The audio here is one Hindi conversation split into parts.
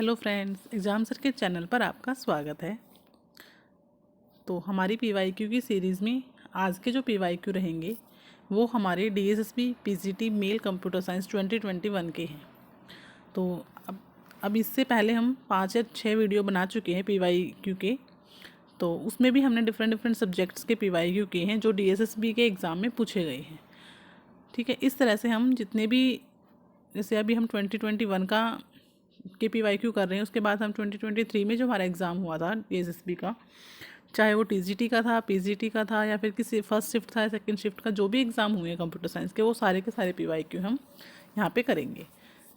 हेलो फ्रेंड्स, एग्ज़ाम सर के चैनल पर आपका स्वागत है। तो हमारी पीवाईक्यू की सीरीज़ में आज के जो पीवाईक्यू रहेंगे वो हमारे DSSB PGT male computer science 2021 के हैं। तो अब इससे पहले हम 5 या 6 वीडियो बना चुके हैं पीवाईक्यू के। तो उसमें भी हमने डिफरेंट सब्जेक्ट्स के पीवाईक्यू किए हैं जो डीएसएसबी के एग्ज़ाम में पूछे गए हैं। ठीक है, इस तरह से हम जितने भी, जैसे अभी हम 2021 का के पीवाईक्यू कर रहे हैं, उसके बाद हम 2023 में जो हमारा एग्ज़ाम हुआ था डीएसएसबी का, चाहे वो टीजीटी का था, पीजीटी का था, या फिर किसी फर्स्ट शिफ्ट था, सेकंड शिफ्ट का, जो भी एग्ज़ाम हुए हैं कंप्यूटर साइंस के, वो सारे के सारे पीवाईक्यू हम यहाँ पे करेंगे।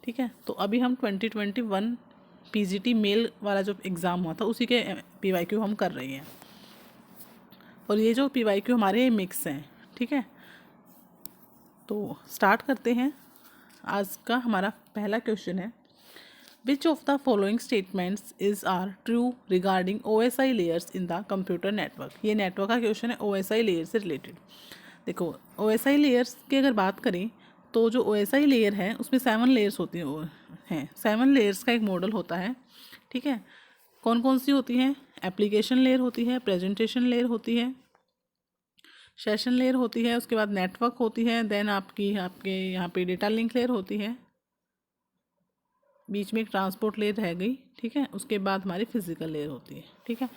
ठीक है, तो अभी हम 2021 पीजीटी मेल वाला जो एग्ज़ाम हुआ था उसी के पीवाईक्यू हम कर रहे हैं। और ये जो पीवाईक्यू हमारे मिक्स हैं। ठीक है, तो स्टार्ट करते हैं। आज का हमारा पहला क्वेश्चन है, Which of the following statements are true regarding OSI layers in the computer network? ये नेटवर्क का क्वेश्चन है, OSI लेयर से रिलेटेड। देखो, OSI लेयर्स की अगर बात करें तो जो OSI लेयर है उसमें 7 लेयर्स होती हैं। 7 लेयर्स का एक मॉडल होता है। ठीक है, कौन कौन सी होती हैं? एप्लीकेशन लेयर होती है, प्रेजेंटेशन लेयर होती है, सेशन लेयर होती है, उसके बाद नेटवर्क होती है, देन आपके यहाँ पे डेटा लिंक लेयर होती है, बीच में एक ट्रांसपोर्ट लेयर रह गई। ठीक है, उसके बाद हमारी फिजिकल लेयर होती है। ठीक है,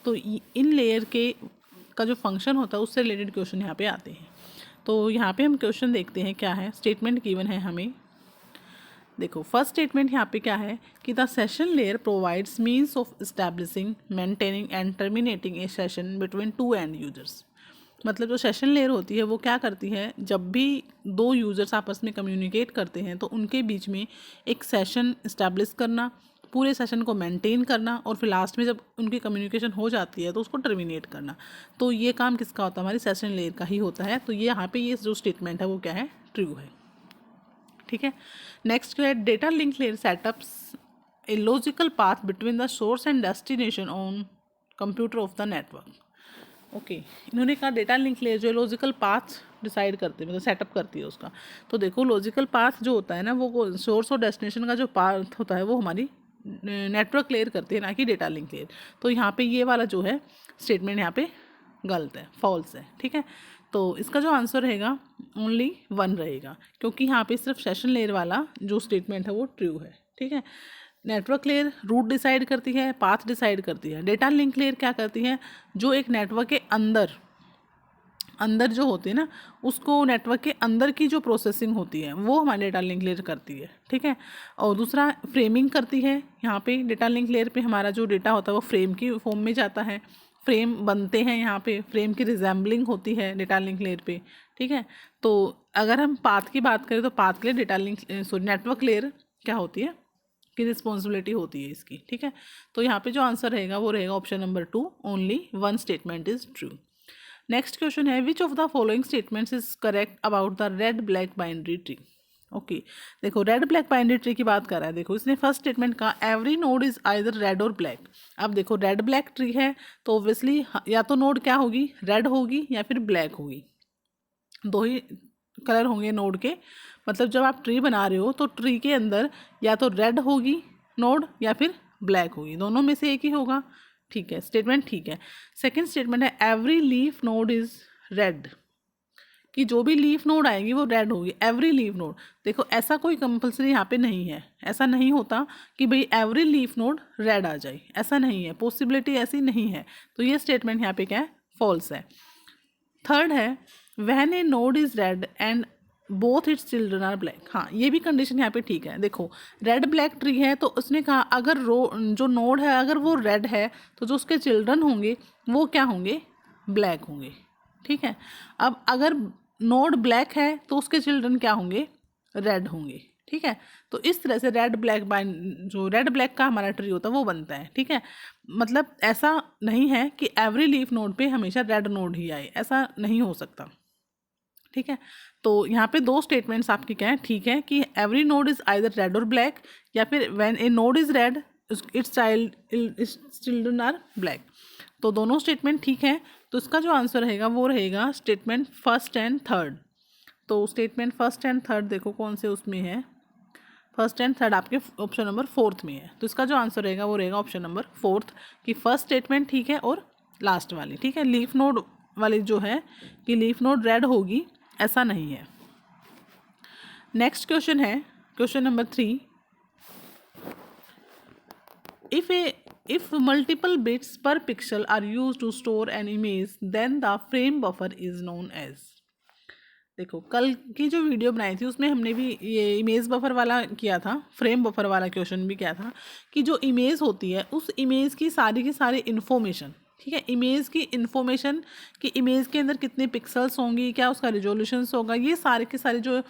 तो इन लेयर के का जो फंक्शन होता है उससे रिलेटेड क्वेश्चन यहाँ पे आते हैं। तो यहाँ पे हम क्वेश्चन देखते हैं क्या है। स्टेटमेंट गिवन है हमें। देखो, फर्स्ट स्टेटमेंट यहाँ पे क्या है कि the session layer provides means of establishing, maintaining and terminating A session between two and users. मतलब जो सेशन लेयर होती है वो क्या करती है, जब भी दो यूज़र्स आपस में कम्युनिकेट करते हैं तो उनके बीच में एक सेशन इस्टेब्लिश करना, पूरे सेशन को मेंटेन करना, और फिर लास्ट में जब उनकी कम्युनिकेशन हो जाती है तो उसको टर्मिनेट करना। तो ये काम किसका होता है? हमारी सेशन लेयर का ही होता है। तो ये यहाँ पे ये जो स्टेटमेंट है वो क्या है? ट्रू है। ठीक है, नेक्स्ट है, data link layer setups a logical path between the source and destination on computer of the network. Okay, इन्होंने कहा डेटा लिंक लेयर जो लॉजिकल पाथ डिसाइड करती है, मतलब सेटअप करती है उसका। तो देखो, लॉजिकल पाथ जो होता है ना, वो सोर्स और डेस्टिनेशन का जो पाथ होता है वो हमारी नेटवर्क लेयर करती है, ना कि डेटा लिंक लेयर। तो यहाँ पे ये वाला जो है स्टेटमेंट यहाँ पे गलत है, फॉल्स है। ठीक है, तो इसका जो आंसर रहेगा ओनली 1 रहेगा, क्योंकि यहाँ पे सिर्फ सेशन लेयर वाला जो स्टेटमेंट है वो ट्रू है। ठीक है, नेटवर्क लेयर रूट डिसाइड करती है, पाथ डिसाइड करती है। डेटा लिंक लेयर क्या करती है, जो एक नेटवर्क के अंदर जो होती है ना, उसको नेटवर्क के अंदर की जो प्रोसेसिंग होती है वो हमारी डेटा लिंक लेयर करती है। ठीक है, और दूसरा फ्रेमिंग करती है। यहाँ पे डेटा लिंक लेयर पे हमारा जो डेटा होता है वो फ्रेम की फॉर्म में जाता है, फ्रेम बनते हैं, यहाँ पे फ्रेम की रिजेंबलिंग होती है डेटा लिंक लेयर पे। ठीक है, तो अगर हम पाथ की बात करें तो पाथ के लिए डेटा लिंक नेटवर्क लेयर क्या होती है की रिस्पॉन्सिबिलिटी होती है इसकी। ठीक है, तो यहाँ पे जो आंसर रहेगा वो रहेगा option number 2, only 1 statement is true. Next question है, which of the following statements is correct about the red black binary tree. Okay, देखो रेड ब्लैक बाइनरी ट्री की बात कर रहा है। देखो, इसने फर्स्ट स्टेटमेंट कहा every node is either red और ब्लैक। अब देखो, रेड ब्लैक ट्री है तो ऑब्वियसली या तो नोड क्या होगी, रेड होगी या फिर ब्लैक होगी। दो ही कलर होंगे नोड के। मतलब जब आप ट्री बना रहे हो तो ट्री के अंदर या तो रेड होगी नोड या फिर ब्लैक होगी, दोनों में से एक ही होगा। ठीक है, स्टेटमेंट ठीक है। सेकंड स्टेटमेंट है every leaf node is red, कि जो भी लीफ नोड आएगी वो रेड होगी, एवरी लीफ नोड। देखो, ऐसा कोई कंपलसरी यहाँ पे नहीं है, ऐसा नहीं होता कि भाई एवरी लीफ नोड रेड आ जाए, ऐसा नहीं है, पॉसिबिलिटी ऐसी नहीं है। तो ये स्टेटमेंट यहाँ पे क्या है? फॉल्स है। थर्ड है, when a node is red and both its children are black. हाँ, ये भी कंडीशन यहाँ पे ठीक है। देखो, रेड ब्लैक ट्री है तो उसने कहा अगर जो नोड है अगर वो रेड है तो जो उसके चिल्ड्रन होंगे वो क्या होंगे? ब्लैक होंगे। ठीक है, अब अगर नोड ब्लैक है तो उसके चिल्ड्रन क्या होंगे? रेड होंगे। ठीक है, तो इस तरह से रेड ब्लैक जो रेड ब्लैक का हमारा ट्री होता है वो बनता है। ठीक है, मतलब ऐसा नहीं है कि एवरी लीफ नोड पे हमेशा रेड नोड ही आए, ऐसा नहीं हो सकता। ठीक है, तो यहाँ पे 2 स्टेटमेंट्स आपकी क्या है? ठीक है, कि every node is either red और ब्लैक, या फिर when a node is red its children are black. तो दोनों स्टेटमेंट ठीक है। तो इसका जो आंसर रहेगा वो रहेगा स्टेटमेंट फर्स्ट एंड थर्ड। तो स्टेटमेंट फर्स्ट एंड थर्ड देखो कौन से उसमें है। फर्स्ट एंड थर्ड आपके ऑप्शन नंबर फोर्थ में है, तो इसका जो आंसर रहेगा वो रहेगा ऑप्शन नंबर फोर्थ कि फर्स्ट स्टेटमेंट ठीक है और लास्ट वाली ठीक है। लीफ नोड वाली जो है कि लीफ नोड रेड होगी, ऐसा नहीं है। नेक्स्ट क्वेश्चन है question number 3। If multiple bits per pixel are used to store an image, then the frame buffer is known as। देखो कल की जो वीडियो बनाई थी उसमें हमने भी ये इमेज बफर वाला किया था, फ्रेम बफर वाला क्वेश्चन भी किया था कि जो इमेज होती है उस इमेज की सारी इन्फॉर्मेशन, ठीक है, इमेज की इन्फॉर्मेशन कि इमेज के अंदर कितने पिक्सल्स होंगी, क्या उसका रिजोल्यूशंस होगा, ये सारे के सारे जो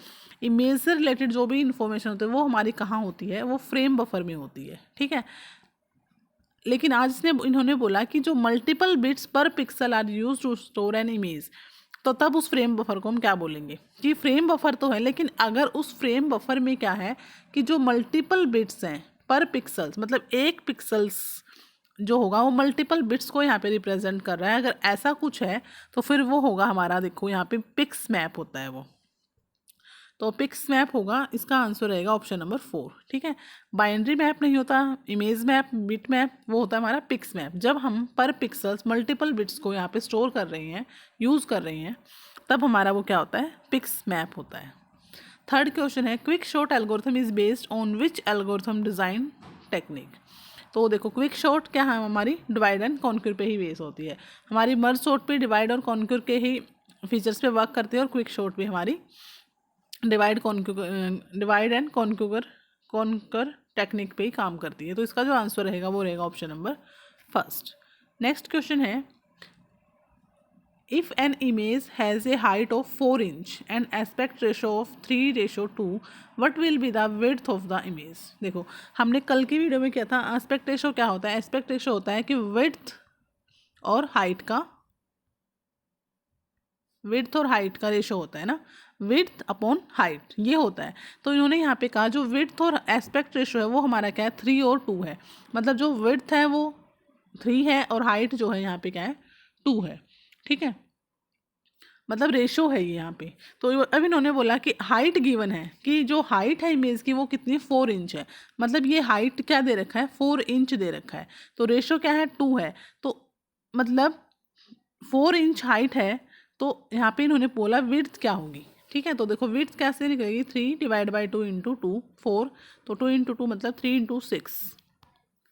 इमेज से रिलेटेड जो भी इन्फॉर्मेशन होती है वो हमारी कहाँ होती है, वो फ्रेम बफर में होती है, ठीक है। लेकिन आज इन्होंने बोला कि जो multiple bits per pixel are use to store an image, तो तब उस फ्रेम बफर को हम क्या बोलेंगे कि फ्रेम बफर तो है, लेकिन अगर उस फ्रेम बफर में क्या है कि जो मल्टीपल बिट्स हैं पर पिक्सल्स, मतलब एक पिक्सल्स जो होगा वो मल्टीपल बिट्स को यहाँ पे रिप्रेजेंट कर रहा है, अगर ऐसा कुछ है तो फिर वो होगा हमारा, देखो यहाँ पे पिक्स मैप होता है वो, तो पिक्स मैप होगा, इसका आंसर रहेगा ऑप्शन नंबर 4, ठीक है। बाइनरी मैप नहीं होता, इमेज मैप, बिट मैप, वो होता है हमारा पिक्स मैप। जब हम पर पिक्सल्स मल्टीपल बिट्स को यहाँ पे स्टोर कर रहे हैं, यूज़ कर रहे हैं, तब हमारा वो क्या होता है, पिक्स मैप होता है। थर्ड क्वेश्चन है quick short algorithm is based on which algorithm design technique. तो देखो क्विक शॉर्ट क्या है, हमारी डिवाइड एंड कॉन्क्यूर पे ही बेस होती है, हमारी मर्ज शॉर्ट पे डिवाइड और कॉन्क्यूर के ही फीचर्स पे वर्क करती है, और क्विक शॉर्ट भी हमारी डिवाइड एंड कॉन्क्यूर टेक्निक पे ही काम करती है। तो इसका जो आंसर रहेगा वो रहेगा option number first. Next question है if an image has a height of 4 inch and aspect ratio of 3:2, what will be the width of the image. देखो हमने कल की वीडियो में किया था, एस्पेक्ट रेशो क्या होता है, एस्पेक्ट रेशो होता है कि विड्थ और हाइट का रेशो होता है ना, विड्थ अपॉन हाइट ये होता है। तो इन्होंने यहाँ पे कहा जो विड्थ और एस्पेक्ट रेशो है वो हमारा क्या है, 3 और 2 है, मतलब जो विड्थ है वो 3 है और हाइट जो है यहाँ पे क्या है, 2 है, ठीक है, मतलब रेशो है ये यहाँ पे। तो अब इन्होंने बोला कि हाइट गिवन है कि जो हाइट है इमेज की वो कितनी 4 इंच है, मतलब ये हाइट क्या दे रखा है, 4 इंच दे रखा है, तो रेशो क्या है, 2 है, तो मतलब 4 इंच हाइट है, तो यहाँ पे इन्होंने बोला विड्थ क्या होगी, ठीक है। तो देखो विड्थ कैसे निकलेगी, 3 डिवाइड बाई 2 इंटू 2 4, तो 2 इंटू 2 मतलब 3 इंटू 6,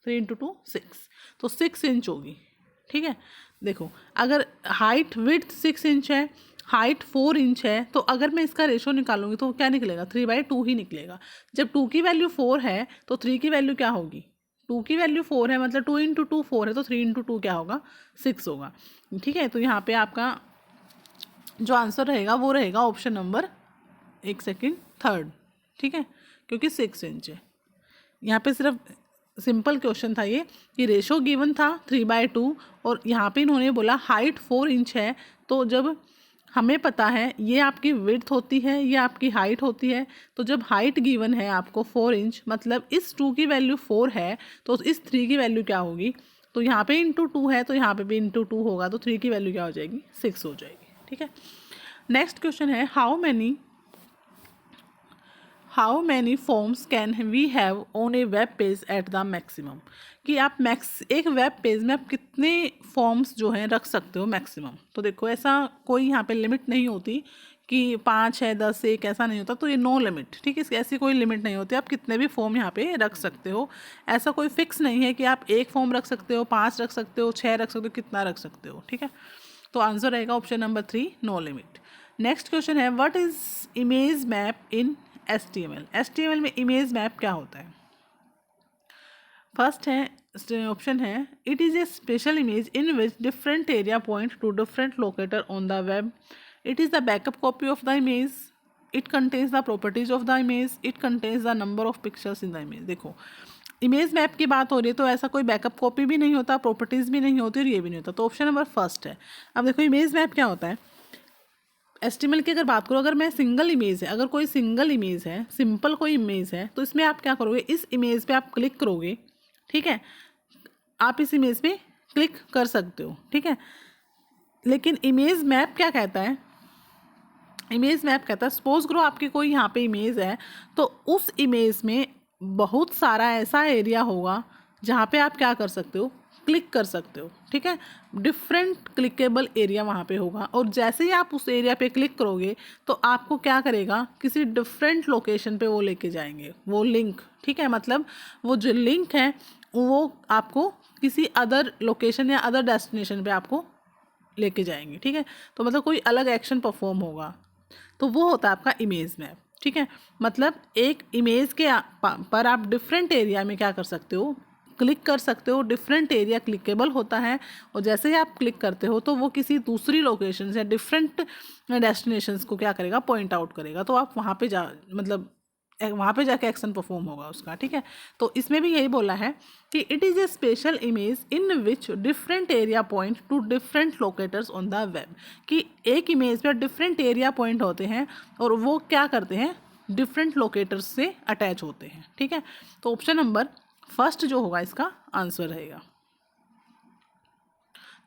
3 इंटू 2 6, तो 6 इंच होगी, ठीक है। देखो अगर हाइट विड्थ 6 इंच है, हाइट 4 इंच है, तो अगर मैं इसका रेशो निकालूंगी तो क्या निकलेगा, 3/2 ही निकलेगा। जब 2 की वैल्यू 4 है तो 3 की वैल्यू क्या होगी, 2 की वैल्यू 4 है, मतलब 2 इंटू 2 4 है, तो 3 इंटू 2 क्या होगा, 6 होगा, ठीक है। तो यहाँ पे आपका जो आंसर रहेगा वो रहेगा ऑप्शन नंबर थर्ड, ठीक है, क्योंकि 6 इंच है। यहाँ पे सिर्फ सिंपल क्वेश्चन था ये कि रेशो गिवन था 3/2 और यहाँ पे इन्होंने बोला हाइट 4 इंच है, तो जब हमें पता है ये आपकी विड्थ होती है, ये आपकी हाइट होती है, तो जब हाइट गिवन है आपको 4 इंच, मतलब इस 2 की वैल्यू 4 है, तो इस 3 की वैल्यू क्या होगी, तो यहाँ पे इंटू 2 है, तो यहाँ पे भी इंटू 2 होगा, तो 3 की वैल्यू क्या हो जाएगी, 6 हो जाएगी, ठीक है। नेक्स्ट क्वेश्चन है how many forms can we have on a web page at the maximum, कि आप एक वेब पेज में आप कितने फॉर्म्स जो हैं रख सकते हो मैक्सिमम। तो देखो ऐसा कोई यहाँ पे लिमिट नहीं होती कि 5 है 10 1 ऐसा नहीं होता, तो ये नो लिमिट, ठीक है, ऐसी कोई लिमिट नहीं होती, आप कितने भी फॉर्म यहाँ पे रख सकते हो, ऐसा कोई फिक्स नहीं है कि आप 1 फॉर्म रख सकते हो, 5 रख सकते हो, 6 रख सकते हो, कितना रख सकते हो, ठीक है। तो आंसर रहेगा option number 3 no limit. Next question है what is image map in HTML। HTML में इमेज मैप क्या होता है, फर्स्ट है ऑप्शन है it is a special image in which different area point to different locator on the web, it is the backup copy of the image, it contains the properties of the image, it contains the number of pictures in the image. देखो इमेज मैप की बात हो रही है तो ऐसा कोई बैकअप कॉपी भी नहीं होता, प्रॉपर्टीज़ भी नहीं होती और ये भी नहीं होता, तो ऑप्शन नंबर फर्स्ट है। अब देखो इमेज मैप क्या होता है, HTML की अगर बात करो, अगर मैं सिंगल इमेज है, अगर कोई सिंगल इमेज है, सिंपल कोई इमेज है, तो इसमें आप क्या करोगे, इस इमेज पे आप क्लिक करोगे, ठीक है, आप इस इमेज पे क्लिक कर सकते हो, ठीक है। लेकिन इमेज मैप क्या कहता है, इमेज मैप कहता है सपोज करो आपकी कोई यहाँ पे इमेज है, तो उस इमेज में बहुत सारा ऐसा एरिया होगा जहाँ पे आप क्या कर सकते हो, क्लिक कर सकते हो, ठीक है। डिफरेंट क्लिकेबल एरिया वहाँ पे होगा, और जैसे ही आप उस एरिया पे क्लिक करोगे तो आपको क्या करेगा, किसी डिफरेंट लोकेशन पे वो लेके जाएंगे वो लिंक, ठीक है। मतलब वो जो लिंक है वो आपको किसी अदर लोकेशन या अदर डेस्टिनेशन पे आपको लेके जाएंगे, ठीक है। तो मतलब कोई अलग एक्शन परफॉर्म होगा, तो वो होता है आपका इमेज मैप, ठीक है। मतलब एक इमेज के पर आप डिफरेंट एरिया में क्या कर सकते हो, क्लिक कर सकते हो। डिफरेंट एरिया क्लिकेबल होता है, और जैसे ही आप क्लिक करते हो तो वो किसी दूसरी लोकेशन या डिफरेंट डेस्टिनेशंस को क्या करेगा, पॉइंट आउट करेगा। तो आप वहाँ पे जा मतलब वहाँ पे जाके एक्शन परफॉर्म होगा उसका, ठीक है। तो इसमें भी यही बोला है कि it is a special image in which different area point to different locators on the web, कि एक इमेज पर डिफरेंट एरिया पॉइंट होते हैं और वो क्या करते हैं, डिफरेंट लोकेटर्स से अटैच होते हैं, ठीक है। तो ऑप्शन नंबर फर्स्ट जो होगा इसका आंसर रहेगा।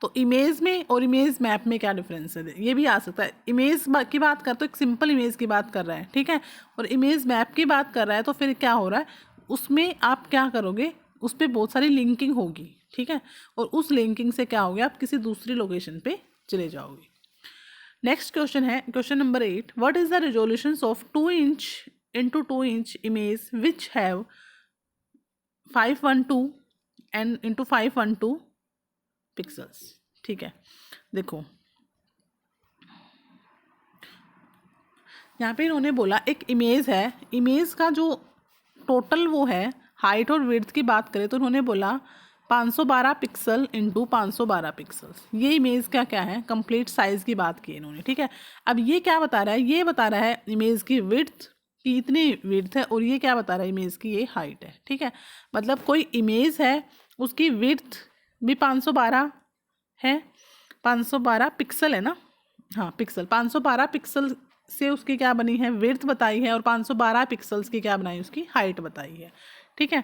तो इमेज में और इमेज मैप में क्या डिफरेंस है, ये भी आ सकता है। इमेज की बात कर तो एक सिंपल इमेज की बात कर रहा है, ठीक है, और इमेज मैप की बात कर रहा है, तो फिर क्या हो रहा है, उसमें आप क्या करोगे, उस पर बहुत सारी लिंकिंग होगी, ठीक है, और उस लिंकिंग से क्या होगा, आप किसी दूसरी लोकेशन पे चले जाओगे। नेक्स्ट क्वेश्चन है question number 8, what is the resolution of 2 inch into 2 inch image which have 512 and into 512 pixels, ठीक है। देखो यहाँ पे इन्होंने बोला एक इमेज है, इमेज का जो टोटल वो है हाइट और विड्थ की बात करें तो उन्होंने बोला 512 पिक्सल इंटू 512 पिक्सल्स। ये इमेज का क्या है, कंप्लीट साइज की बात की इन्होंने, ठीक है। अब ये क्या बता रहा है, ये बता रहा है इमेज की विड्थ की इतनी विड्थ है, और ये क्या बता रहा है, इमेज की ये हाइट है, ठीक है। मतलब कोई इमेज है उसकी विड्थ भी 512 है, 512 पिक्सल है ना, हाँ पिक्सल, 512 पिक्सल से उसकी क्या बनी है, विड्थ बताई है, और 512 पिक्सल्स की क्या बनाई, उसकी हाइट बताई है, ठीक है।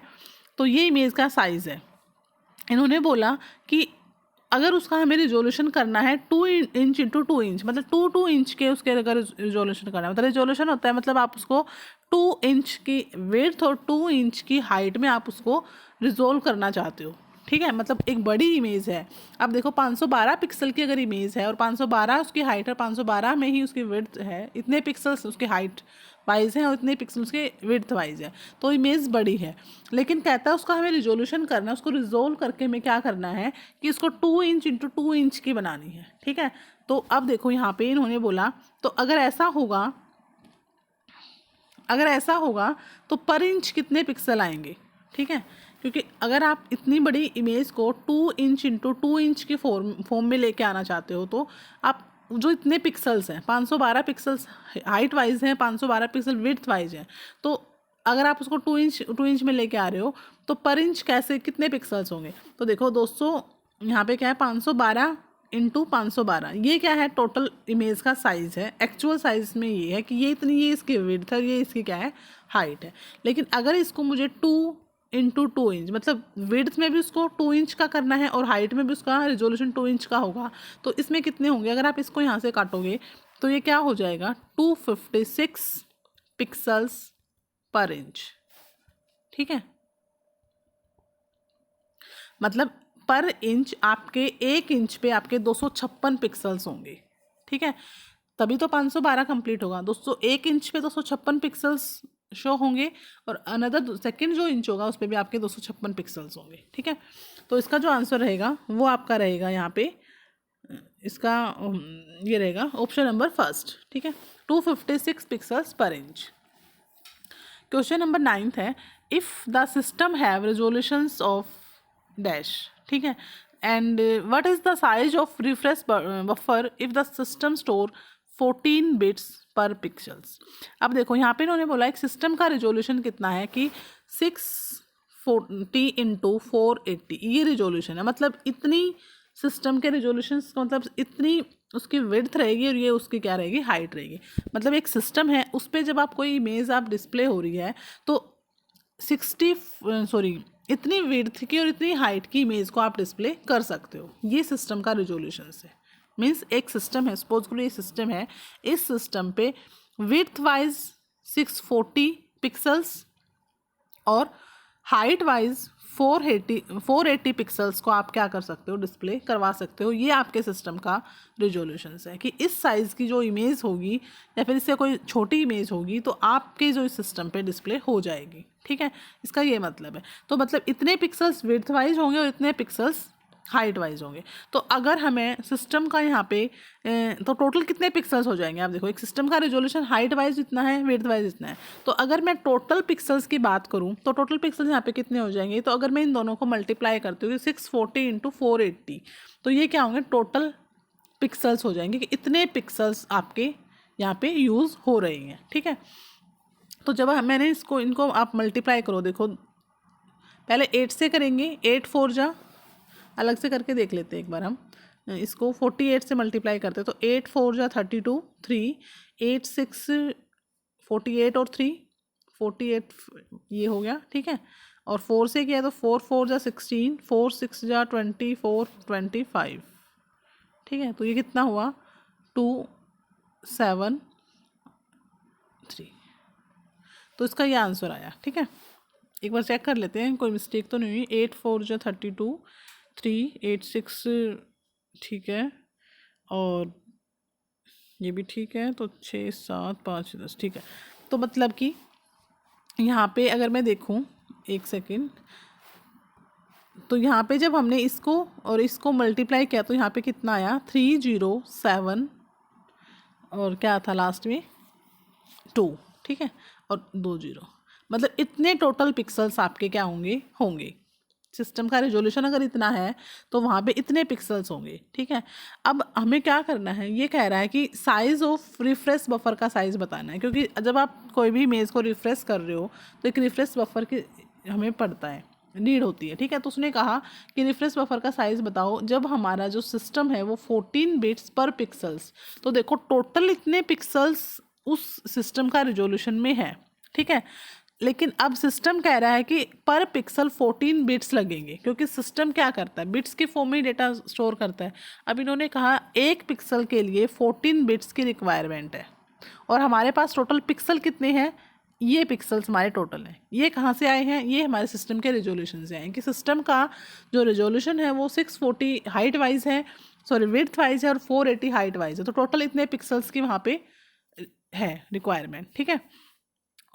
तो ये इमेज का साइज़ है। इन्होंने बोला कि अगर उसका हमें रिजोल्यूशन करना है 2 इंच इंटू 2 इंच, मतलब 2 इंच के उसके अगर रिजोल्यूशन करना है, मतलब रिजोल्यूशन होता है मतलब आप उसको 2 इंच की विड्थ और 2 इंच की हाइट में आप उसको रिजोल्व करना चाहते हो, ठीक है। मतलब एक बड़ी इमेज है, अब देखो 512 पिक्सल की अगर इमेज है और 512 उसकी हाइट है, 512 में ही उसकी विड्थ है, इतने पिक्सल्स उसकी हाइट वाइज हैं और इतने पिक्सल्स के विड्थ वाइज है, तो इमेज बड़ी है। लेकिन कहता है उसका हमें रिजोल्यूशन करना है, उसको रिजोल्व करके हमें क्या करना है कि इसको 2 इंच इंटू 2 इंच की बनानी है, ठीक है। तो अब देखो यहाँ पे इन्होंने बोला, तो अगर ऐसा होगा तो पर इंच कितने पिक्सल आएंगे, ठीक है। क्योंकि अगर आप इतनी बड़ी इमेज को 2 इंच इंटू 2 इंच की फॉर्म में लेके आना चाहते हो, तो आप जो इतने पिक्सल्स हैं 512 पिक्सल्स हाइट वाइज हैं, 512 पिक्सल विड्थ वाइज हैं, तो अगर आप उसको 2 इंच में लेके आ रहे हो तो पर इंच कैसे कितने पिक्सल्स होंगे। तो देखो दोस्तों यहाँ पे क्या है, 512 इंटू 512, ये क्या है, टोटल इमेज का साइज़ है। एक्चुअल साइज में ये है कि ये इतनी, ये इसकी विड्थ है, ये इसकी क्या है, हाइट है। लेकिन अगर इसको मुझे 2 इंटू 2 इंच, मतलब विड्थ में भी उसको 2 इंच का करना है और हाइट में भी उसका रिजोल्यूशन 2 इंच का होगा, तो इसमें कितने होंगे, अगर आप इसको यहाँ से काटोगे तो ये क्या हो जाएगा, 256 पिक्सल्स पर इंच, ठीक है। मतलब पर इंच आपके 1 इंच पे आपके 256 पिक्सल्स होंगे, ठीक है। तभी तो 512 कंप्लीट होगा दोस्तों, 1 इंच पे 256 पिक्सल्स शो होंगे, और अनदर सेकंड जो इंच होगा उस पर भी आपके 256 पिक्सल्स होंगे, ठीक है। तो इसका जो आंसर रहेगा वो आपका रहेगा यहाँ पे, इसका ये रहेगा ऑप्शन नंबर फर्स्ट, ठीक है, 256 पिक्सल्स पर इंच। क्वेश्चन नंबर 9 है, if the system have resolutions of dash, ठीक है, and what is the size of refresh buffer if the system store 14 bits पर पिक्सल्स। अब देखो यहाँ पे इन्होंने बोला एक सिस्टम का रेजोल्यूशन कितना है कि 640 इंटू 480, ये रिजोल्यूशन है। मतलब इतनी सिस्टम के रिजोल्यूशन मतलब इतनी उसकी विड्थ रहेगी और ये उसकी क्या रहेगी, हाइट रहेगी। मतलब एक सिस्टम है उस पर जब आप कोई इमेज आप डिस्प्ले हो रही है तो 60 इतनी विड्थ की और इतनी हाइट की इमेज को आप डिस्प्ले कर सकते हो, ये सिस्टम का रिजोल्यूशन है, मीन्स एक सिस्टम है, सपोज करो ये सिस्टम है, इस सिस्टम पे विड्थ वाइज 640 पिक्सल्स और हाइट वाइज 480 पिक्सल्स को आप क्या कर सकते हो, डिस्प्ले करवा सकते हो। ये आपके सिस्टम का रिजोल्यूशन है कि इस साइज़ की जो इमेज होगी या फिर इससे कोई छोटी इमेज होगी तो आपके जो इस सिस्टम पे डिस्प्ले हो जाएगी, ठीक है, इसका ये मतलब है। तो मतलब इतने पिक्सल्स विड्थ वाइज होंगे और इतने पिक्सल्स हाइट वाइज होंगे। तो अगर हमें सिस्टम का यहाँ पे तो टोटल कितने पिक्सल्स हो जाएंगे, आप देखो एक सिस्टम का रेजोल्यूशन हाइट वाइज इतना है, विड्थ वाइज इतना है। तो अगर मैं टोटल पिक्सल्स की बात करूँ तो टोटल पिक्सल्स यहाँ पे कितने हो जाएंगे, तो अगर मैं इन दोनों को मल्टीप्लाई करती हूँ 640 × 480, तो ये क्या होंगे, टोटल पिक्सल्स हो जाएंगे कि इतने पिक्सल्स आपके यहाँ पे यूज़ हो रही हैं, ठीक है। तो जब मैंने इनको आप मल्टीप्लाई करो, देखो पहले 8 से करेंगे, 8 4 जा, अलग से करके देख लेते हैं एक बार हम इसको, 48 से मल्टीप्लाई करते हैं तो 8 4 जा 32, 3 8 6 48 और 3 48 ये हो गया, ठीक है। और 4 से किया तो 4 4 जा 16, 4 6 जा 24 25, ठीक है। तो ये कितना हुआ 2 7 3, तो इसका ये आंसर आया, ठीक है। एक बार चेक कर लेते हैं कोई मिस्टेक तो नहीं हुई। 8 4 जा 32, 3 8 6 ठीक है, और ये भी ठीक है, तो 6 7 5 10, ठीक है। तो मतलब कि यहाँ पे अगर मैं देखूँ एक सेकेंड, तो यहाँ पे जब हमने इसको और इसको मल्टीप्लाई किया तो यहाँ पे कितना आया 307 और क्या था लास्ट में 2, ठीक है, और 2 0, मतलब इतने टोटल पिक्सल्स आपके क्या होंगे। सिस्टम का रेजोल्यूशन अगर इतना है तो वहाँ पे इतने पिक्सल्स होंगे, ठीक है। अब हमें क्या करना है, ये कह रहा है कि साइज़ ऑफ रिफ्रेश बफर का साइज़ बताना है, क्योंकि जब आप कोई भी इमेज को रिफ्रेश कर रहे हो तो एक रिफ्रेश बफर की हमें पड़ता है, नीड होती है, ठीक है। तो उसने कहा कि रिफ्रेश बफर का साइज़ बताओ जब हमारा जो सिस्टम है वो 14 बिट्स पर पिक्सल्स, तो देखो टोटल इतने पिक्सल्स उस सिस्टम का रिजोल्यूशन में है, ठीक है। लेकिन अब सिस्टम कह रहा है कि पर पिक्सल 14 बिट्स लगेंगे, क्योंकि सिस्टम क्या करता है, बिट्स के फॉर्म में डेटा स्टोर करता है। अब इन्होंने कहा एक पिक्सल के लिए 14 बिट्स की रिक्वायरमेंट है, और हमारे पास टोटल पिक्सल कितने हैं, ये पिक्सल्स हमारे टोटल हैं। ये कहाँ से आए हैं, ये हमारे सिस्टम के रेजोल्यूशन से आए हैं, कि सिस्टम का जो रेजोल्यूशन है वो 640 हाइट वाइज है, सॉरी विड्थ वाइज है, और 480 हाइट वाइज है। तो टोटल इतने पिक्सल्स की वहाँ पे है रिक्वायरमेंट, ठीक है।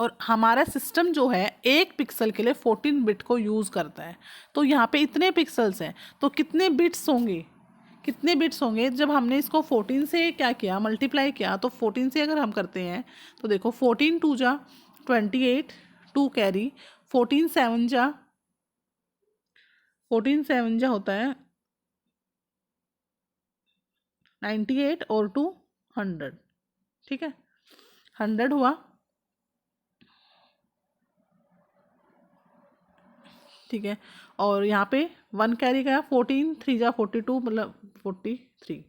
और हमारा सिस्टम जो है एक पिक्सल के लिए 14 बिट को यूज़ करता है। तो यहाँ पे इतने पिक्सल्स हैं, तो कितने बिट्स होंगे जब हमने इसको 14 से क्या किया, मल्टीप्लाई किया, तो 14 से अगर हम करते हैं तो देखो 14 2 जा 28, 2 कैरी, 14 7 जा होता है 98 और 2 100, ठीक है, 100 हुआ, ठीक है। और यहाँ पे 1 कैरी गया, 14 3 जा 42, मतलब 43।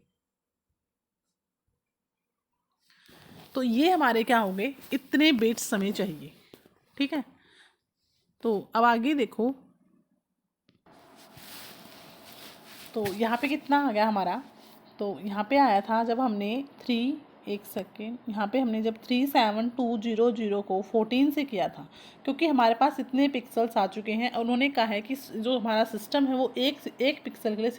तो ये हमारे क्या होंगे, इतने बिट्स हमें चाहिए, ठीक है। तो अब आगे देखो, तो यहाँ पे कितना आ गया हमारा, तो यहाँ पे आया था जब हमने एक सेकेंड, यहाँ पे हमने जब 37200 को 14 से किया था, क्योंकि हमारे पास इतने पिक्सल्स आ चुके हैं। उन्होंने कहा है कि जो हमारा सिस्टम है वो एक पिक्सल के लिए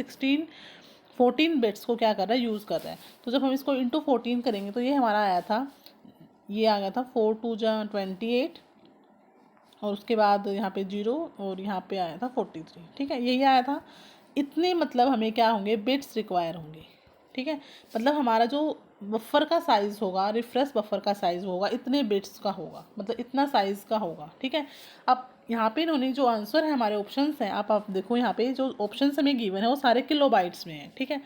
14 बिट्स को क्या कर रहा है, यूज़ कर रहा है। तो जब हम इसको इंटू 14 करेंगे तो ये हमारा आया था, ये आ गया था 4 2 जा 28, और उसके बाद यहाँ पे 0, और यहाँ पे आया था 43, ठीक है, यही आया था। इतने मतलब हमें क्या होंगे, बिट्स रिक्वायर होंगे, ठीक है। मतलब हमारा जो बफर का साइज़ होगा, रिफ्रेश बफर का साइज़ होगा, इतने बिट्स का होगा, मतलब इतना साइज़ का होगा, ठीक है। अब यहाँ पे इन्होंने जो आंसर है, हमारे ऑप्शंस हैं, आप देखो यहाँ पे जो ऑप्शंस हमें गिवन है वो सारे किलो बाइट्स में है, ठीक है।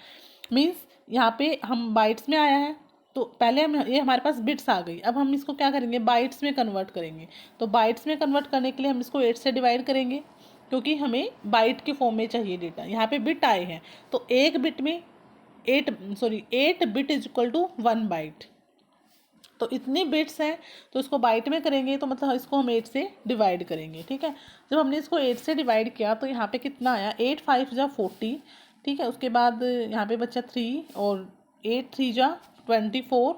मीन्स यहाँ पे हम बाइट्स में आया है, तो पहले हम ये हमारे पास बिट्स आ गई, अब हम इसको क्या करेंगे, बाइट्स में कन्वर्ट करेंगे। तो बाइट्स में कन्वर्ट करने के लिए हम इसको 8 से डिवाइड करेंगे, क्योंकि हमें बाइट के फॉर्म में चाहिए डेटा। यहाँ पे बिट आए हैं, तो एक बिट में 8 bit is equal to 1 byte. तो इतने बिट्स हैं, तो इसको बाइट में करेंगे, तो मतलब इसको हम 8 से डिवाइड करेंगे, ठीक है। जब हमने इसको 8 से डिवाइड किया तो यहाँ पे कितना आया, 8 5 जा 40, ठीक है। उसके बाद यहाँ पे बचा 3 और 8 3 जा 24,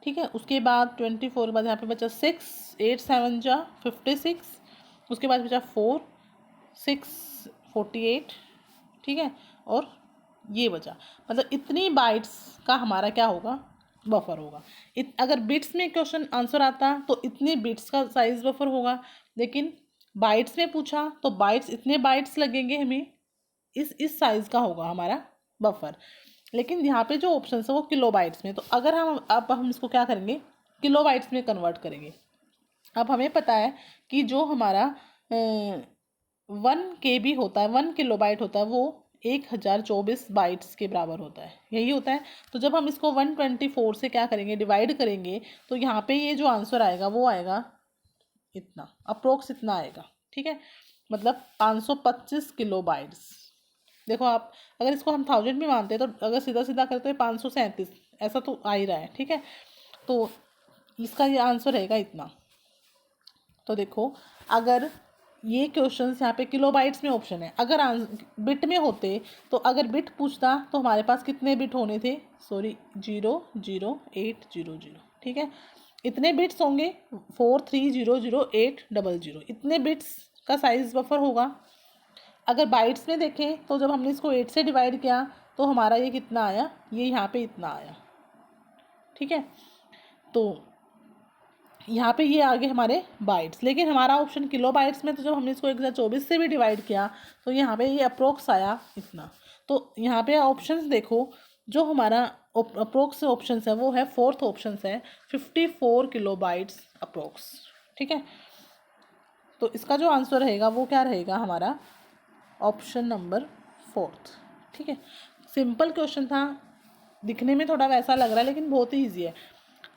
ठीक है। उसके बाद 24 के बाद यहाँ पे बचा 6, 8 7 जा 56, उसके बाद बचा 4 6 48, ठीक है। और ये बचा, मतलब इतनी बाइट्स का हमारा क्या होगा, बफर होगा। अगर बिट्स में क्वेश्चन आंसर आता तो इतने बिट्स का साइज बफर होगा, लेकिन बाइट्स में पूछा तो बाइट्स, इतने बाइट्स लगेंगे हमें, इस साइज का होगा हमारा बफर। लेकिन यहाँ पे जो ऑप्शन है वो किलो बाइट्स में, तो अगर हम इसको क्या करेंगे, किलो बाइट्स में कन्वर्ट करेंगे। अब हमें पता है कि जो हमारा 1 KB होता है, 1 KB होता है, वो 1024 बाइट्स के बराबर होता है, यही होता है। तो जब हम इसको 124 से क्या करेंगे, डिवाइड करेंगे, तो यहाँ पे ये जो आंसर आएगा वो आएगा इतना, अप्रोक्स इतना आएगा, ठीक है। मतलब 525 किलो बाइट्स। देखो आप, अगर इसको हम 1000 में मानते हैं तो अगर सीधा सीधा करते हैं 537, ऐसा तो आ ही रहा है, ठीक है। तो इसका ये आंसर रहेगा इतना। तो देखो, अगर ये क्वेश्चंस यहाँ पे किलो बाइट्स में ऑप्शन है, अगर बिट में होते तो अगर बिट पूछता तो हमारे पास कितने बिट होने थे, सॉरी 00800, ठीक है। इतने बिट्स होंगे 43000800, इतने बिट्स का साइज बफर होगा। अगर बाइट्स में देखें तो जब हमने इसको 8 से डिवाइड किया तो हमारा ये कितना आया, ये यहाँ पे इतना आया, ठीक है। तो यहाँ पे ये आगे हमारे बाइट्स, लेकिन हमारा ऑप्शन किलो बाइट्स में, तो जब हमने इसको 1024 से भी डिवाइड किया तो यहाँ पे ये अप्रोक्स आया इतना। तो यहाँ पे ऑप्शंस देखो, जो हमारा अप्रोक्स ऑप्शंस है वो है, फोर्थ ऑप्शन है 54 किलो बाइट्स अप्रोक्स, ठीक है। तो इसका जो आंसर रहेगा वो क्या रहेगा हमारा, ऑप्शन नंबर 4, ठीक है। सिंपल क्वेश्चन था, दिखने में थोड़ा वैसा लग रहा है लेकिन बहुत ही ईजी है।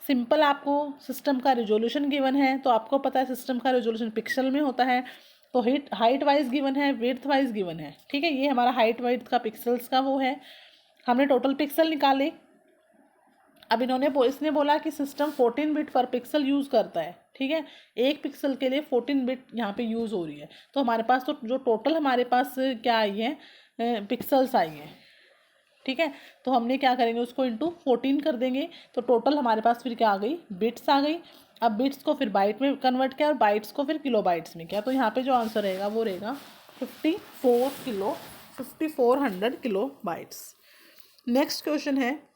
सिंपल, आपको सिस्टम का रिजोल्यूशन गिवन है, तो आपको पता है सिस्टम का रिजोल्यूशन पिक्सल में होता है, तो हाइट वाइज गिवन है, विड्थ वाइज गिवन है, ठीक है। ये हमारा हाइट वाइज का पिक्सल्स का वो है, हमने टोटल पिक्सल निकाले। अब इसने बोला कि सिस्टम 14 बिट पर पिक्सल यूज़ करता है, ठीक है। एक पिक्सल के लिए 14 बिट यहाँ पे यूज़ हो रही है, तो हमारे पास तो जो टोटल हमारे पास क्या आई है, पिक्सल्स आई हैं, ठीक है। तो हमने क्या करेंगे, उसको इंटू 14 कर देंगे, तो टोटल हमारे पास फिर क्या आ गई, बिट्स आ गई। अब बिट्स को फिर बाइट में कन्वर्ट किया और बाइट्स को फिर किलो बाइट्स में किया, तो यहाँ पे जो आंसर रहेगा वो रहेगा 5400 किलो बाइट्स। नेक्स्ट क्वेश्चन है,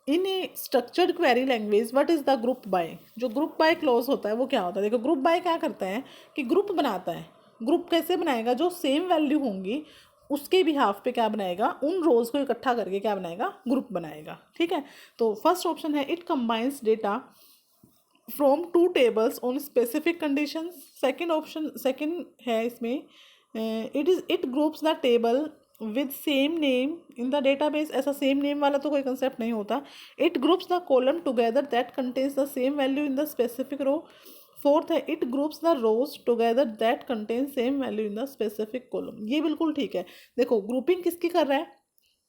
in a structured query language what is the group by. जो ग्रुप बाय क्लॉज होता है वो क्या होता है, देखो ग्रुप बाय क्या करता है कि ग्रुप बनाता है। ग्रुप कैसे बनाएगा, जो सेम वैल्यू होंगी उसके बिहाफ पे क्या बनाएगा, उन रोज को इकट्ठा करके क्या बनाएगा, ग्रुप बनाएगा, ठीक है। तो फर्स्ट ऑप्शन है, it combines data from 2 tables on specific conditions. Second है इसमें, it groups the table with same name in the database. ऐसा सेम नेम वाला तो कोई कंसेप्ट नहीं होता। It groups the column together that contains the same value in the specific row. Fourth है, it groups the rows together that contain same value in the specific column. ये बिल्कुल ठीक है। देखो ग्रुपिंग किसकी कर रहा है,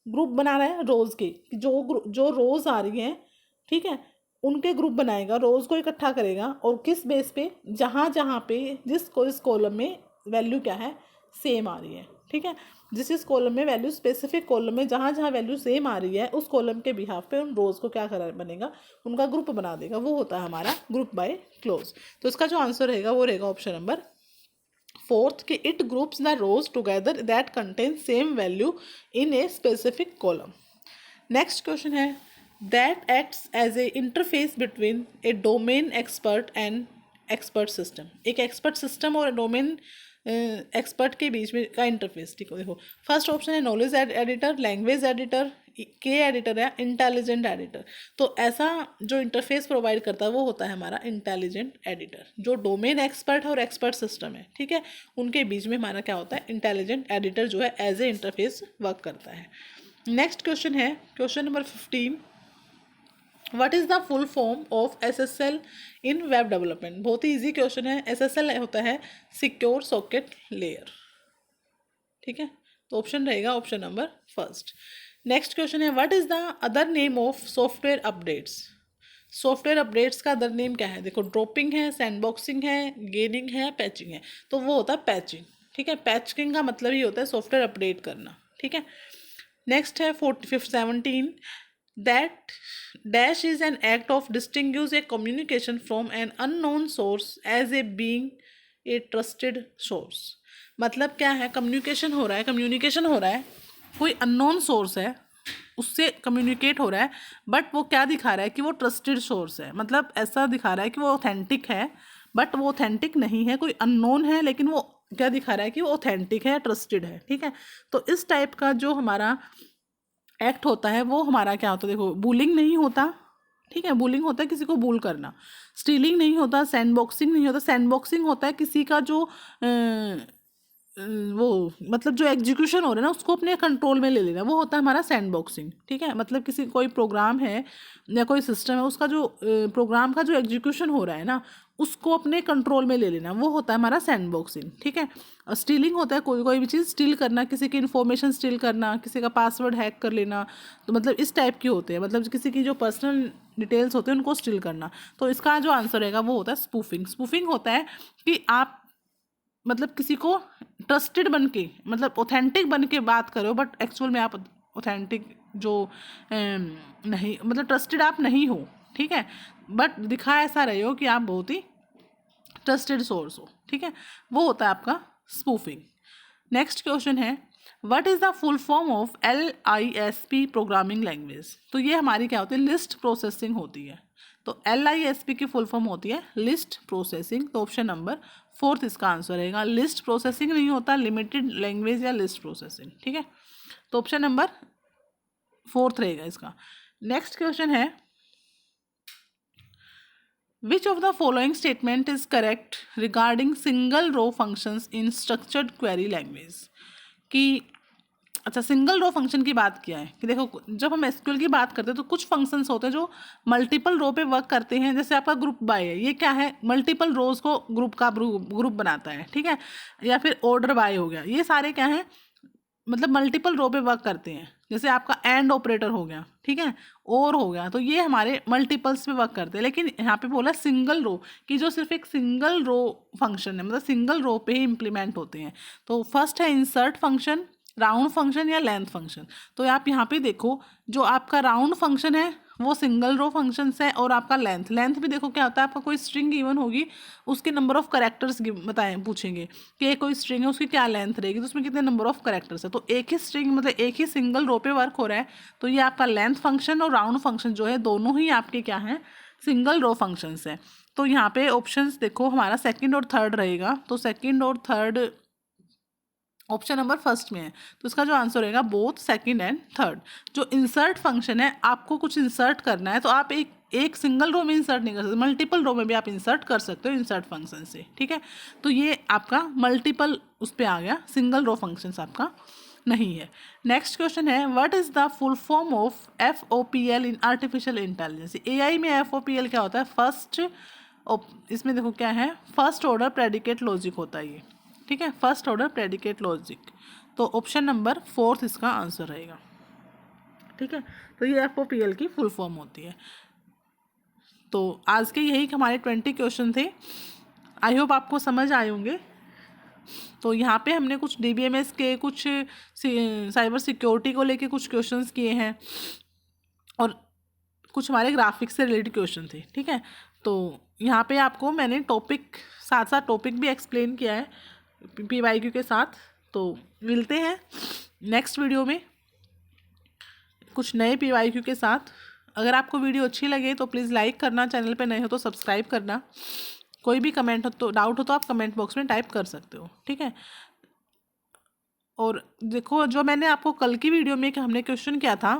ग्रुप बना रहा है रोज की, जो रोज आ रही हैं, ठीक है, उनके ग्रुप बनाएगा, रोज को इकट्ठा करेगा, और किस बेस पे, जहाँ जहाँ पे जिस कॉलम में वैल्यू क्या है, सेम आ रही है, ठीक है। जिस कॉलम में वैल्यू, स्पेसिफिक कॉलम में जहाँ जहाँ वैल्यू सेम आ रही है उस कॉलम के बिहाफ पे उन रोज को क्या कर बनेगा, उनका ग्रुप बना देगा, वो होता है हमारा ग्रुप बाय क्लोज। तो इसका जो आंसर रहेगा वो रहेगा ऑप्शन नंबर 4 कि it groups the rows together that contain same value in a specific column. Next question है, that acts as a interface between a domain expert and expert system. एक एक्सपर्ट सिस्टम और डोमेन एक्सपर्ट के बीच में का इंटरफेस, ठीक है। देखो फर्स्ट ऑप्शन है नॉलेज एडिटर, लैंग्वेज एडिटर, के एडिटर है, इंटेलिजेंट एडिटर। तो ऐसा जो इंटरफेस प्रोवाइड करता है वो होता है हमारा इंटेलिजेंट एडिटर। जो डोमेन एक्सपर्ट है और एक्सपर्ट सिस्टम है, ठीक है, उनके बीच में हमारा क्या होता है, इंटेलिजेंट एडिटर जो है एज ए इंटरफेस वर्क करता है। नेक्स्ट क्वेश्चन है question number 15, what is the full form of SSL in web development. बहुत ही ईजी क्वेश्चन है। SSL होता है सिक्योर सॉकेट लेयर, ठीक है। तो ऑप्शन रहेगा option number first. Next question है, what is the other name of software updates. Software updates का अदर नेम क्या है, देखो ड्रॉपिंग है, सैंडबॉक्सिंग है, गेनिंग है, पैचिंग है। तो वो होता है पैचिंग, ठीक है। पैचिंग का मतलब ही होता है सॉफ्टवेयर अपडेट करना, ठीक है। नेक्स्ट है 17, that dash is an act of distinguish a communication from an unknown source as a being a trusted source. मतलब क्या है, कम्युनिकेशन हो रहा है, कोई अननोन सोर्स है उससे कम्युनिकेट हो रहा है, बट वो क्या दिखा रहा है कि वो ट्रस्टेड सोर्स है। मतलब ऐसा दिखा रहा है कि वो ऑथेंटिक है, बट वो ऑथेंटिक नहीं है, कोई अननोन है, लेकिन वो क्या दिखा रहा है कि वो ऑथेंटिक है, ट्रस्टेड है। ठीक है, तो इस टाइप का जो हमारा एक्ट होता है वो हमारा क्या होता है, देखो बुलिंग नहीं होता। ठीक है, बुलिंग होता है किसी को बुल करना, स्टीलिंग नहीं होता, सैंडबॉक्सिंग नहीं होता। सैंडबॉक्सिंग होता है किसी का जो वो मतलब जो एग्जीक्यूशन हो रहा है ना उसको अपने कंट्रोल में ले लेना, वो होता है हमारा सैंडबॉक्सिंग। ठीक है, मतलब किसी कोई प्रोग्राम है या कोई सिस्टम है, उसका जो प्रोग्राम का जो एग्जीक्यूशन हो रहा है ना उसको अपने कंट्रोल में ले लेना, वो होता है हमारा सैंडबॉक्सिंग। ठीक है, और स्टीलिंग होता है कोई भी चीज़ स्टील करना, किसी की इन्फॉर्मेशन स्टील करना, किसी का पासवर्ड हैक कर लेना। तो मतलब इस टाइप की होते हैं, मतलब किसी की जो पर्सनल डिटेल्स होते हैं उनको स्टील करना। तो इसका जो आंसर रहेगा वो होता है स्पूफिंग। स्पूफिंग होता है कि आप मतलब किसी को ट्रस्टेड बन के, मतलब ऑथेंटिक बन के बात करो, बट एक्चुअल में आप ऑथेंटिक जो नहीं, मतलब ट्रस्टेड आप नहीं हो। ठीक है, बट दिखा ऐसा रहे हो कि आप बहुत ही ट्रस्टेड सोर्स हो। ठीक है, वो होता है आपका स्पूफिंग। नेक्स्ट क्वेश्चन है, what is the full form of LISP programming language. तो ये हमारी क्या होती है, लिस्ट प्रोसेसिंग होती है। तो LISP की फुल फॉर्म होती है लिस्ट प्रोसेसिंग। तो ऑप्शन नंबर 4 इसका आंसर रहेगा। लिस्ट प्रोसेसिंग नहीं होता, लिमिटेड लैंग्वेज या लिस्ट प्रोसेसिंग। ठीक है, तो ऑप्शन नंबर 4 रहेगा इसका। नेक्स्ट क्वेश्चन है, which of the following statement is correct regarding single row functions in structured query language. कि अच्छा, सिंगल रो फंक्शन की बात किया है कि देखो जब हम एसक्यूएल की बात करते हैं तो कुछ फंक्शंस होते हैं जो मल्टीपल रो पे वर्क करते हैं। जैसे आपका ग्रुप बाय है, ये क्या है, मल्टीपल रोज को ग्रुप बनाता है। ठीक है, या फिर ऑर्डर बाय हो गया, ये सारे क्या हैं, मतलब मल्टीपल रो पे वर्क करते हैं। जैसे आपका एंड ऑपरेटर हो गया, ठीक है, और हो गया, तो ये हमारे मल्टीपल्स पे वर्क करते हैं। लेकिन यहाँ पे बोला सिंगल रो, कि जो सिर्फ एक सिंगल रो फंक्शन है, मतलब सिंगल रो पे ही इम्प्लीमेंट होते हैं। तो फर्स्ट है इंसर्ट फंक्शन, राउंड फंक्शन या लेंथ फंक्शन। तो आप यहाँ पे देखो, जो आपका राउंड फंक्शन है वो सिंगल रो फंक्शन है, और आपका लेंथ भी देखो क्या होता है, आपका कोई स्ट्रिंग गिवन होगी, उसके नंबर ऑफ करेक्टर्स बताएं, पूछेंगे कि कोई स्ट्रिंग है उसकी क्या लेंथ रहेगी, तो उसमें कितने नंबर ऑफ करेक्टर्स है। तो एक ही स्ट्रिंग मतलब एक ही सिंगल रो पे वर्क हो रहा है, तो ये आपका लेंथ फंक्शन और राउंड फंक्शन जो है दोनों ही आपके क्या हैं, सिंगल रो फंक्शंस हैं। तो यहाँ पे ऑप्शंस देखो हमारा सेकंड और थर्ड रहेगा। तो सेकंड और थर्ड ऑप्शन नंबर फर्स्ट में है, तो इसका जो आंसर रहेगा बोथ सेकंड एंड थर्ड। जो इंसर्ट फंक्शन है, आपको कुछ इंसर्ट करना है तो आप एक सिंगल रो में इंसर्ट नहीं कर सकते, मल्टीपल रो में भी आप इंसर्ट कर सकते हो इंसर्ट फंक्शन से। ठीक है, तो ये आपका मल्टीपल उस पर आ गया, सिंगल रो फंक्शन आपका नहीं है। नेक्स्ट क्वेश्चन है, what is the full form of FOPL in artificial intelligence. AI में FOPL क्या होता है, फर्स्ट, इसमें देखो क्या है, फर्स्ट ऑर्डर प्रेडिकेट लॉजिक होता है ये। ठीक है, फर्स्ट ऑर्डर प्रेडिकेट लॉजिक। तो ऑप्शन नंबर 4 इसका आंसर रहेगा। ठीक है, तो ये FOPL की फुल फॉर्म होती है। तो आज के यही हमारे 20 क्वेश्चन थे, आई होप आपको समझ आए होंगे। तो यहाँ पे हमने कुछ DBMS के, कुछ साइबर सिक्योरिटी को लेके कुछ क्वेश्चंस किए हैं, और कुछ हमारे ग्राफिक्स से रिलेटेड क्वेश्चन थे। ठीक है, तो यहाँ पे आपको मैंने टॉपिक साथ साथ टॉपिक भी एक्सप्लेन किया है PYQ के साथ। तो मिलते हैं नेक्स्ट वीडियो में कुछ नए PYQ के साथ। अगर आपको वीडियो अच्छी लगे तो प्लीज़ लाइक करना, चैनल पे नए हो तो सब्सक्राइब करना। कोई भी कमेंट हो तो, डाउट हो तो आप कमेंट बॉक्स में टाइप कर सकते हो। ठीक है, और देखो जो मैंने आपको कल की वीडियो में हमने क्वेश्चन किया था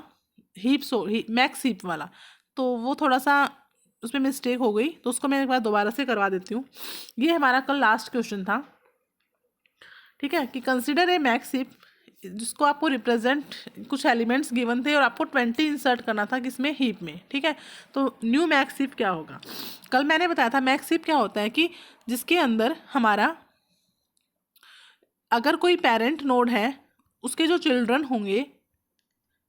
मैक्स हीप वाला, तो वो थोड़ा सा उसमें मिस्टेक हो गई, तो उसको मैं एक बार दोबारा से करवा देती हूँ। ये हमारा कल लास्ट क्वेश्चन था। ठीक है, कि कंसिडर ए मैक्स हीप, जिसको आपको रिप्रेजेंट कुछ एलिमेंट्स गिवन थे और आपको 20 इंसर्ट करना था किसमें, हीप में। ठीक है, तो न्यू मैक्स हीप क्या होगा, कल मैंने बताया था मैक्स हीप क्या होता है, कि जिसके अंदर हमारा अगर कोई पेरेंट नोड है, उसके जो चिल्ड्रन होंगे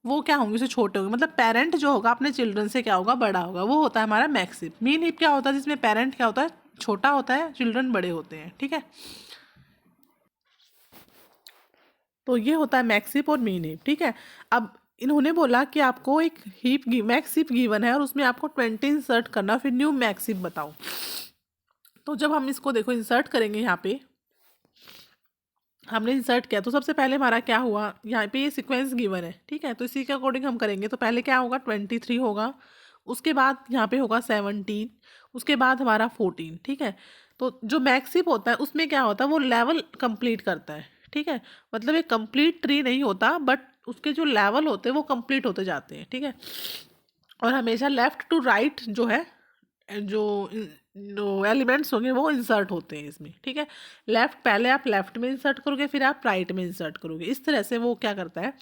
वो क्या होंगे, उसे छोटे होंगे, मतलब पेरेंट जो होगा अपने चिल्ड्रन से क्या होगा, बड़ा होगा, वो होता है हमारा मैक्स हीप। मीन हीप क्या होता है, जिसमें पेरेंट क्या होता है, छोटा होता है, चिल्ड्रन बड़े होते हैं। ठीक है, तो ये होता है मैक्स हीप और मिन हीप, ठीक है। अब इन्होंने बोला कि आपको एक हीप मैक्स हीप गिवन है और उसमें आपको 20 इंसर्ट करना, फिर न्यू मैक्स हीप बताओ। तो जब हम इसको देखो इंसर्ट करेंगे, यहाँ पे हमने इंसर्ट किया तो सबसे पहले हमारा क्या हुआ, यहाँ पे ये सीक्वेंस गिवन है, ठीक है। तो इसी के अकॉर्डिंग हम करेंगे। तो पहले क्या होगा, 23 होगा, उसके बाद यहाँ पे होगा 17, उसके बाद हमारा 14, ठीक है। तो जो मैक्स हीप होता है उसमें क्या होता है, वो लेवल कंप्लीट करता है, ठीक है। मतलब एक कंप्लीट ट्री नहीं होता, बट उसके जो लेवल होते हैं वो कंप्लीट होते जाते हैं, ठीक है। और हमेशा लेफ्ट टू राइट जो है, जो जो एलिमेंट्स होंगे वो इंसर्ट होते हैं इसमें, ठीक है। लेफ्ट पहले आप लेफ्ट में इंसर्ट करोगे, फिर आप राइट में इंसर्ट करोगे, इस तरह से वो क्या करता है,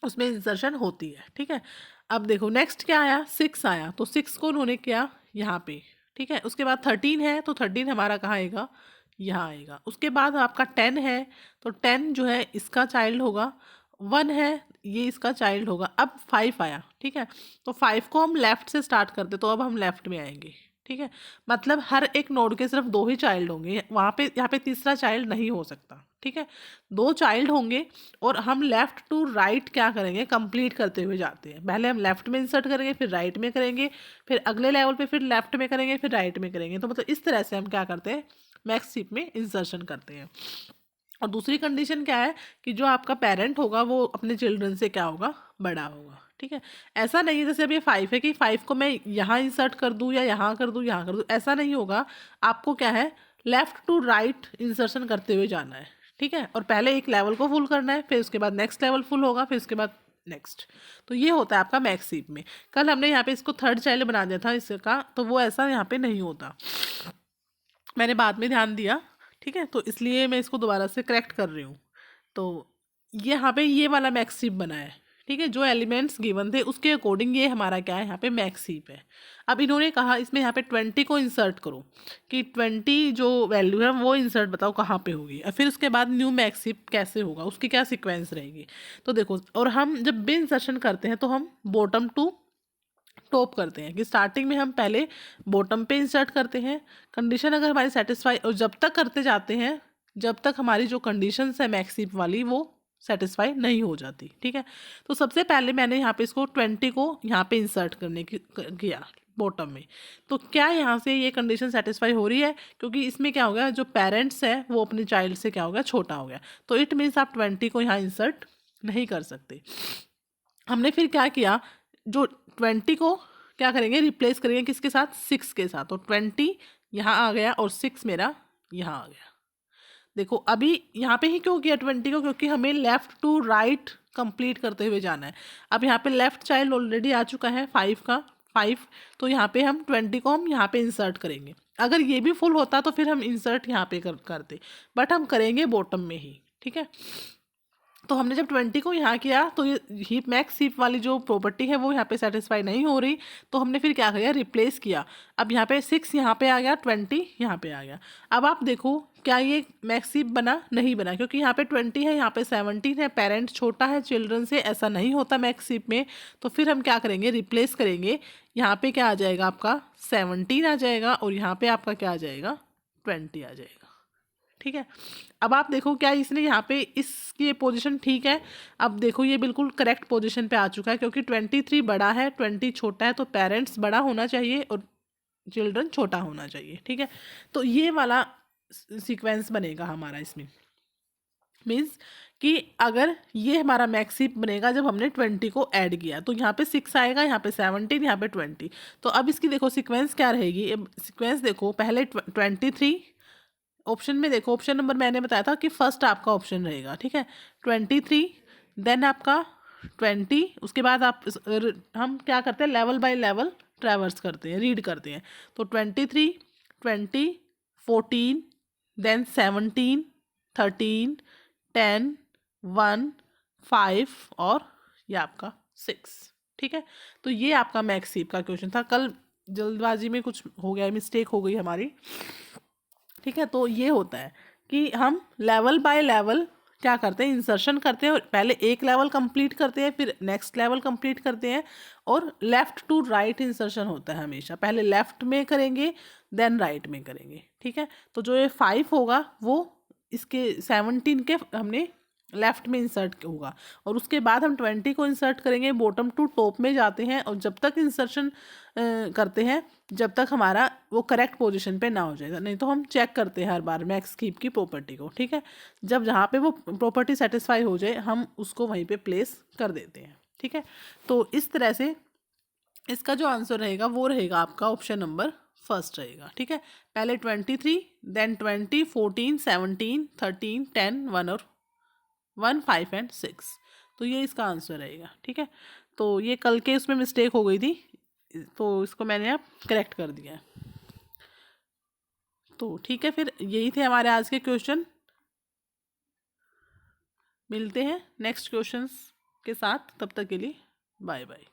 उसमें इंसर्शन होती है, ठीक है। अब देखो नेक्स्ट क्या आया, 6 आया, तो 6 को उन्होंने किया यहाँ पे, ठीक है। उसके बाद 13 है, तो 13 हमारा कहाँ आएगा, यहाँ आएगा। उसके बाद आपका 10 है, तो 10 जो है इसका चाइल्ड होगा, 1 है ये इसका चाइल्ड होगा। अब 5 आया, ठीक है। तो 5 को हम लेफ्ट से स्टार्ट करते, तो अब हम लेफ्ट में आएंगे, ठीक है। मतलब हर एक नोड के सिर्फ 2 ही चाइल्ड होंगे, वहाँ पे यहाँ पे तीसरा चाइल्ड नहीं हो सकता, ठीक है। 2 चाइल्ड होंगे और हम लेफ्ट टू राइट क्या करेंगे, कंप्लीट करते हुए जाते हैं। पहले हम लेफ्ट में इंसर्ट करेंगे, फिर राइट में करेंगे, फिर अगले लेवल पे फिर लेफ्ट में करेंगे, फिर राइट में करेंगे। तो मतलब इस तरह से हम क्या करते हैं, मैक्स हीप में इंसर्शन करते हैं। और दूसरी कंडीशन क्या है कि जो आपका पेरेंट होगा वो अपने चिल्ड्रन से क्या होगा, बड़ा होगा, ठीक है। ऐसा नहीं है जैसे अब ये 5 है कि 5 को मैं यहाँ इंसर्ट कर दूँ या यहाँ कर दूँ, यहाँ कर दूँ, ऐसा नहीं होगा। आपको क्या है, लेफ्ट टू राइट इंसर्शन करते हुए जाना है, ठीक है। और पहले एक लेवल को फुल करना है, फिर उसके बाद नेक्स्ट लेवल फुल होगा, फिर उसके बाद नेक्स्ट। तो ये होता है आपका मैक्स हीप में। कल हमने यहाँ पे इसको थर्ड चाइल्ड बना दिया था इसका, तो वो ऐसा यहाँ पे नहीं होता, मैंने बाद में ध्यान दिया, ठीक है। तो इसलिए मैं इसको दोबारा से करेक्ट कर रही हूँ। तो यहाँ पे ये वाला मैक्स हीप बना है, ठीक है। जो एलिमेंट्स गिवन थे उसके अकॉर्डिंग ये हमारा क्या है, यहाँ पे मैक्स हीप है। अब इन्होंने कहा इसमें यहाँ पे 20 को इंसर्ट करो, कि 20 जो वैल्यू है वो इंसर्ट बताओ कहाँ पे होगी, और फिर उसके बाद न्यू मैक्स हीप कैसे होगा, उसकी क्या सीक्वेंस रहेगी। तो देखो, और हम जब भी इंसर्शन करते हैं तो हम बॉटम टू टॉप करते हैं, कि स्टार्टिंग में हम पहले बॉटम पे इंसर्ट करते हैं, कंडीशन अगर हमारी सेटिस्फाई, और जब तक करते जाते हैं जब तक हमारी जो कंडीशंस है मैक्स हीप वाली वो सेटिस्फाई नहीं हो जाती, ठीक है। तो सबसे पहले मैंने यहाँ पे इसको 20 को यहाँ पे इंसर्ट करने की किया बॉटम में। तो क्या यहाँ से ये कंडीशन सेटिस्फाई हो रही है, क्योंकि इसमें क्या हो गया, जो पेरेंट्स है वो अपने चाइल्ड से क्या हो गया, छोटा हो गया। तो इट मीन्स आप 20 को यहाँ इंसर्ट नहीं कर सकते। हमने फिर क्या किया, जो 20 को क्या करेंगे, रिप्लेस करेंगे किसके साथ, 6 के साथ। तो 20 यहाँ आ गया और 6 मेरा यहाँ आ गया। देखो अभी यहाँ पे ही क्यों किया 20 को, क्योंकि हमें लेफ्ट टू राइट कंप्लीट करते हुए जाना है। अब यहाँ पे लेफ्ट चाइल्ड ऑलरेडी आ चुका है 5 का, 5। तो यहाँ पे हम 20 को हम यहाँ पे इंसर्ट करेंगे। अगर ये भी फुल होता तो फिर हम इंसर्ट यहाँ पे करते, बट हम करेंगे बॉटम में ही, ठीक है। तो हमने जब 20 को यहाँ किया तो ये हीप मैक्स हीप वाली जो प्रॉपर्टी है वो यहाँ पे सेटिस्फाई नहीं हो रही, तो हमने फिर क्या किया, रिप्लेस किया। अब यहाँ पे 6 यहाँ पे आ गया, 20 यहाँ पे आ गया। अब आप देखो क्या ये मैक्स हीप बना, नहीं बना, क्योंकि यहाँ पे 20 है, यहाँ पे 17 है, पेरेंट छोटा है चिल्ड्रन से, ऐसा नहीं होता मैक्स हीप में। तो फिर हम क्या करेंगे, रिप्लेस करेंगे। यहाँ पे क्या आ जाएगा आपका 17 आ जाएगा, और यहाँ पे आपका क्या आ जाएगा, 20 आ जाएगा, ठीक है। अब आप देखो क्या इसने यहाँ पे इसकी पोजीशन ठीक है। अब देखो ये बिल्कुल करेक्ट पोजीशन पे आ चुका है, क्योंकि 23 बड़ा है, 20 छोटा है, तो पेरेंट्स बड़ा होना चाहिए और चिल्ड्रन छोटा होना चाहिए, ठीक है। तो ये वाला सीक्वेंस बनेगा हमारा इसमें, मीन्स कि अगर ये हमारा मैक्स हीप बनेगा जब हमने 20 को ऐड किया, तो यहाँ पे 6 आएगा, यहाँ पे 17, यहाँ पे 20। तो अब इसकी देखो सीक्वेंस क्या रहेगी, सीक्वेंस देखो, पहले 23, ऑप्शन में देखो, ऑप्शन नंबर मैंने बताया था कि फर्स्ट आपका ऑप्शन रहेगा, ठीक है, 23, देन आपका 20। उसके बाद आप हम क्या करते हैं, लेवल बाय लेवल ट्रैवर्स करते हैं, रीड करते हैं। तो 23, 20, 14, देन 17, 13, 10, 1, 5 और ये आपका 6, ठीक है। तो ये आपका मैक्स हीप का क्वेश्चन था। कल जल्दबाजी में कुछ हो गया, मिस्टेक हो गई हमारी, ठीक है। तो ये होता है कि हम लेवल बाय लेवल क्या करते हैं, इंसर्शन करते हैं, और पहले एक लेवल कंप्लीट करते हैं, फिर नेक्स्ट लेवल कंप्लीट करते हैं, और लेफ़्ट टू राइट इंसर्शन होता है हमेशा, पहले लेफ़्ट में करेंगे देन राइट में करेंगे, ठीक है। तो जो ये 5 होगा वो इसके 17 के हमने लेफ्ट में इंसर्ट होगा, और उसके बाद हम 20 को इंसर्ट करेंगे, बॉटम टू टॉप में जाते हैं, और जब तक इंसर्शन करते हैं जब तक हमारा वो करेक्ट पोजीशन पे ना हो जाएगा, नहीं तो हम चेक करते हैं हर बार मैक्स कीप की प्रॉपर्टी को, ठीक है। जब जहाँ पे वो प्रॉपर्टी सेटिस्फाई हो जाए हम उसको वहीं पे प्लेस कर देते हैं, ठीक है। तो इस तरह से इसका जो आंसर रहेगा वो रहेगा आपका ऑप्शन नंबर फर्स्ट रहेगा, ठीक है। पहले 23, देन 20, 14, 17, 13, 10, 1 और 1, 5 एंड 6, तो ये इसका आंसर रहेगा, ठीक है। तो ये कल के उसमें मिस्टेक हो गई थी, तो इसको मैंने अब करेक्ट कर दिया है। तो ठीक है, फिर यही थे हमारे आज के क्वेश्चन। मिलते हैं नेक्स्ट क्वेश्चंस के साथ, तब तक के लिए बाय बाय।